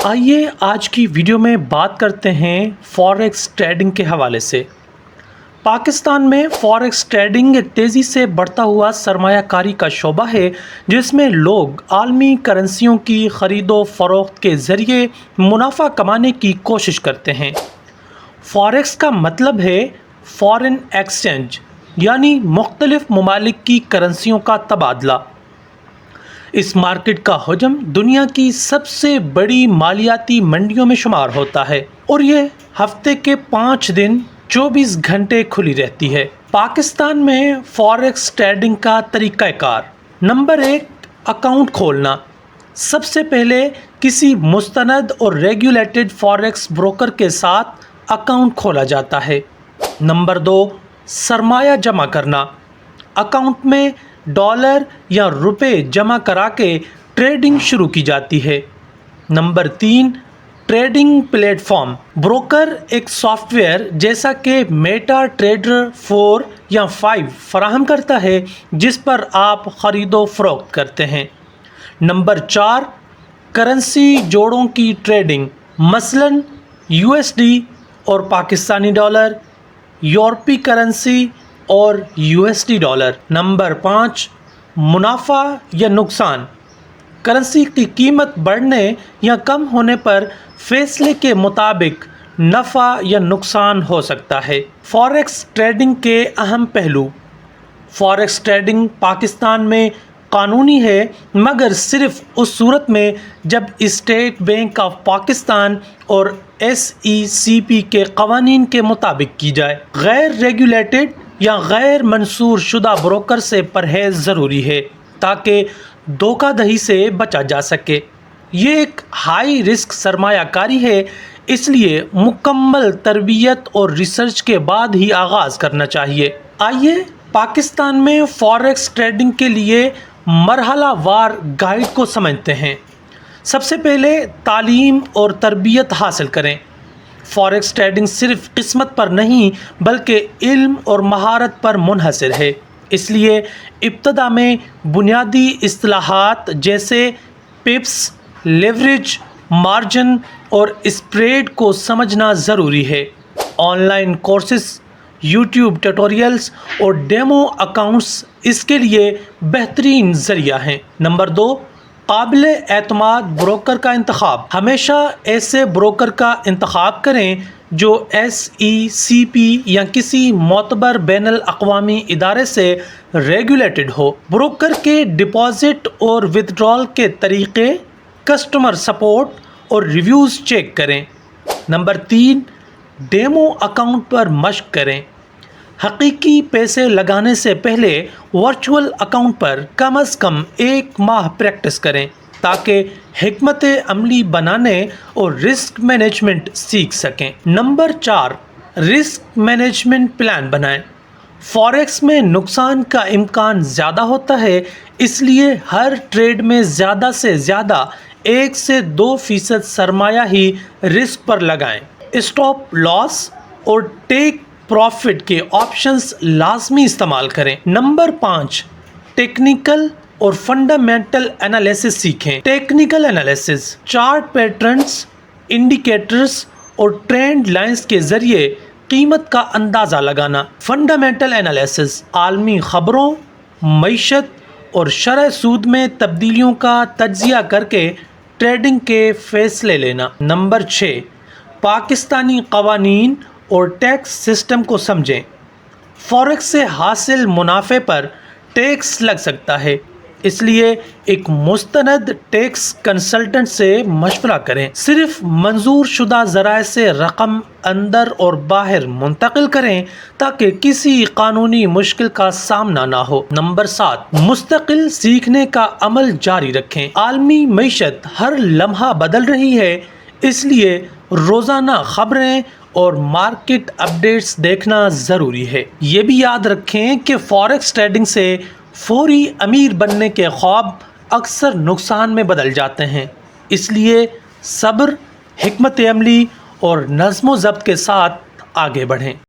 آئیے آج کی ویڈیو میں بات کرتے ہیں فوریکس ٹریڈنگ کے حوالے سے۔ پاکستان میں فوریکس ٹریڈنگ ایک تیزی سے بڑھتا ہوا سرمایہ کاری کا شعبہ ہے جس میں لوگ عالمی کرنسیوں کی خرید و فروخت کے ذریعے منافع کمانے کی کوشش کرتے ہیں۔ فوریکس کا مطلب ہے فارن ایکسچینج، یعنی مختلف ممالک کی کرنسیوں کا تبادلہ۔ اس مارکیٹ کا حجم دنیا کی سب سے بڑی مالیاتی منڈیوں میں شمار ہوتا ہے اور یہ ہفتے کے 5 دن 24 گھنٹے کھلی رہتی ہے۔ پاکستان میں فوریکس ٹریڈنگ کا طریقہ کار: نمبر 1، اکاؤنٹ کھولنا۔ سب سے پہلے کسی مستند اور ریگولیٹڈ فوریکس بروکر کے ساتھ اکاؤنٹ کھولا جاتا ہے۔ نمبر 2، سرمایہ جمع کرنا۔ اکاؤنٹ میں ڈالر یا روپے جمع کرا کے ٹریڈنگ شروع کی جاتی ہے۔ Number 3، trading plate form. Broker ایک سافٹ ویئر جیسا کہ میٹا ٹریڈر 4 یا 5 فراہم کرتا ہے جس پر آپ خرید و فروخت کرتے ہیں۔ نمبر 4، کرنسی جوڑوں کی ٹریڈنگ، مثلاً USD اور پاکستانی ڈالر، یورپی کرنسی اور USD ڈالر۔ نمبر 5، منافع یا نقصان۔ کرنسی کی قیمت بڑھنے یا کم ہونے پر فیصلے کے مطابق نفع یا نقصان ہو سکتا ہے۔ فوریکس ٹریڈنگ کے اہم پہلو: فوریکس ٹریڈنگ پاکستان میں قانونی ہے مگر صرف اس صورت میں جب اسٹیٹ بینک آف پاکستان اور SECP کے قوانین کے مطابق کی جائے۔ غیر ریگولیٹڈ یا غیر منصور شدہ بروکر سے پرہیز ضروری ہے تاکہ دھوکہ دہی سے بچا جا سکے۔ یہ ایک ہائی رسک سرمایہ کاری ہے، اس لیے مکمل تربیت اور ریسرچ کے بعد ہی آغاز کرنا چاہیے۔ آئیے پاکستان میں فوریکس ٹریڈنگ کے لیے مرحلہ وار گائیڈ کو سمجھتے ہیں۔ سب سے پہلے تعلیم اور تربیت حاصل کریں۔ فوریکس ٹریڈنگ صرف قسمت پر نہیں بلکہ علم اور مہارت پر منحصر ہے، اس لیے ابتدا میں بنیادی اصطلاحات جیسے پپس، لیوریج، مارجن اور اسپریڈ کو سمجھنا ضروری ہے۔ On line courses, YouTube tutorials اور ڈیمو اکاؤنٹس اس کے لیے بہترین ذریعہ ہیں۔ نمبر 2، قابل اعتماد بروکر کا انتخاب۔ ہمیشہ ایسے بروکر کا انتخاب کریں جو SECP یا کسی معتبر بین الاقوامی ادارے سے ریگولیٹڈ ہو۔ بروکر کے ڈپازٹ اور ودرال کے طریقے، کسٹمر سپورٹ اور ریویوز چیک کریں۔ نمبر 3، ڈیمو اکاؤنٹ پر مشق کریں۔ حقیقی پیسے لگانے سے پہلے ورچوئل اکاؤنٹ پر کم از کم 1 ماہ پریکٹس کریں تاکہ حکمت عملی بنانے اور رسک مینجمنٹ سیکھ سکیں۔ نمبر 4، رسک مینجمنٹ پلان بنائیں۔ فوریکس میں نقصان کا امکان زیادہ ہوتا ہے، اس لیے ہر ٹریڈ میں زیادہ سے زیادہ 1 سے 2% سرمایہ ہی رسک پر لگائیں۔ اسٹاپ لاس اور ٹیک پروفٹ کے آپشنز لازمی استعمال کریں۔ نمبر 5، ٹیکنیکل اور فنڈامنٹل انالیسس سیکھیں۔ Technical analysis, chart patterns, indicators اور ٹرینڈ لائنز کے ذریعے قیمت کا اندازہ لگانا۔ فنڈامنٹل انالیسس، عالمی خبروں، معیشت اور شرح سود میں تبدیلیوں کا تجزیہ کر کے ٹریڈنگ کے فیصلے لینا۔ نمبر 6، پاکستانی قوانین اور ٹیکس سسٹم کو سمجھیں۔ فوریکس سے حاصل منافع پر ٹیکس لگ سکتا ہے، اس لیے ایک مستند ٹیکس کنسلٹنٹ سے مشورہ کریں۔ صرف منظور شدہ ذرائع سے رقم اندر اور باہر منتقل کریں تاکہ کسی قانونی مشکل کا سامنا نہ ہو۔ نمبر 7، مستقل سیکھنے کا عمل جاری رکھیں۔ عالمی معیشت ہر لمحہ بدل رہی ہے، اس لیے روزانہ خبریں اور مارکیٹ اپڈیٹس دیکھنا ضروری ہے۔ یہ بھی یاد رکھیں کہ فوریکس ٹریڈنگ سے فوری امیر بننے کے خواب اکثر نقصان میں بدل جاتے ہیں، اس لیے صبر، حکمت عملی اور نظم و ضبط کے ساتھ آگے بڑھیں۔